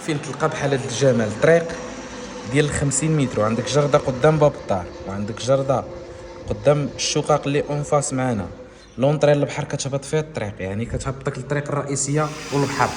فين تلقى بحال هاد الجمال طريق ديال 50 متر، وعندك جردة قدام باب الدار، وعندك جردة قدام الشقق اللي اونفاس معانا. لونطري للبحر كتهبط فيها الطريق، يعني كتهبطك للطريق الرئيسيه والبحر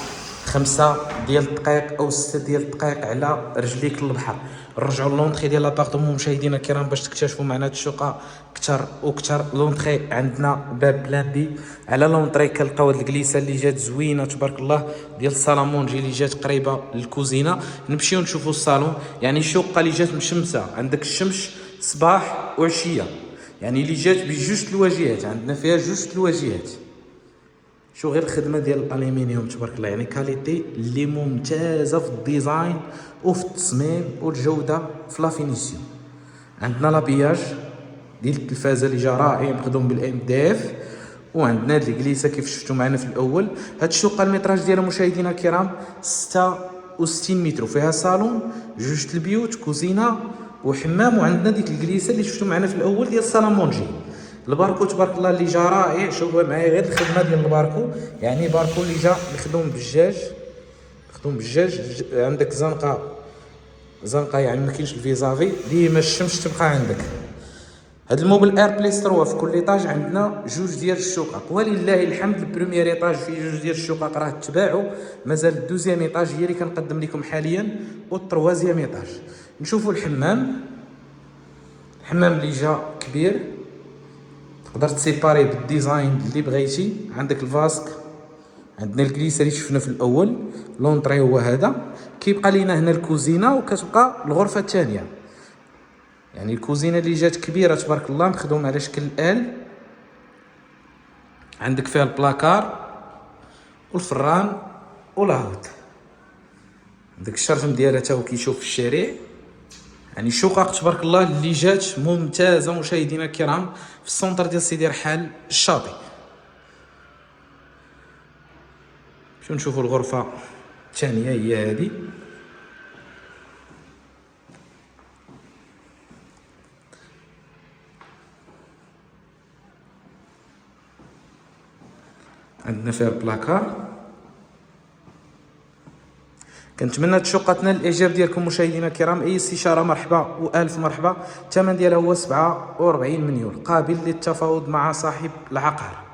5 ديال الدقائق او 6 ديال الدقائق على رجليك للبحر. نرجعوا لونطري ديال لابارتمون مشاهدينا الكرام باش تكتشفوا معنا هاد الشقه كثر وكثر. لونطري عندنا باب بلاندي، على لونطري كنلقاو هاد الكليسه اللي جات زوينه تبارك الله ديال السالامونجي اللي جات قريبه للكوزينه. نمشيو نشوفوا الصالون، يعني الشقه اللي جات مشمسه، عندك الشمس صباح وعشيه، يعني اللي جات بجوج الواجهات، عندنا فيها جوج الواجهات. شو غير الخدمه ديال الالومنيوم تبارك الله، يعني كاليتي اللي ممتازه في الديزاين وفي التصميم والجوده في لا فينيسيون. عندنا لابياج ديال التلفازه اللي جا رائع مخدوم بالام دي اف، وعندنا هاد الكليسه كيف شفتوا معنا في الاول. هاد الشقه المتراج ديالها مشاهدينا الكرام 66 متر، وفيها صالون، جوج البيوت، كوزينه وحمام، وعندنا ديك الكليسه اللي شفتوا معنا في الاول ديال السالامونجي. الباركو تبارك الله اللي جا رائع. شوفوا معايا غير الخدمه ديال الباركو، يعني باركو اللي جا مخدوم بالدجاج، عندك زنقه يعني ما كاينش الفيزافي، ديما الشمس تبقى عندك. هاد الموبل اير بليس 3 في كل ايطاج عندنا جوج ديال الشقق، ولله الحمد. البروميير ايطاج فيه جوج ديال الشقق راه تباعوا، مازال الدوزيام ايطاج هي اللي كنقدم لكم حاليا، والتروازيام ايطاج. نشوفوا الحمام اللي جا كبير، تقدر تسيباري بالديزاين اللي بغيتي. عندك الفاسك، عندنا الكليسه اللي شفنا في الاول، لونطري هو هذا. كيبقى لينا هنا الكوزينه، وكتبقى الغرفه الثانيه، يعني الكوزينه اللي جات كبيره تبارك الله مخدوم على شكل ال. عندك فيها البلاكار والفران والهاوت، عندك الشرفم ديالها تا هو كيشوف في الشارع. يعني شقق تبارك الله اللي جات ممتازه مشاهدينا الكرام في السونتر ديال سيدي رحال الشاطئ. شو نشوفوا الغرفه الثانيه هي هذه. عندنا فيها البلاكار. كنتمنى هاد الشقه تنال الاعجاب ديالكم مشاهدينا الكرام. اي استشاره مرحبا والف مرحبا. الثمن ديالها هو 47 مليون، قابل للتفاوض مع صاحب العقار.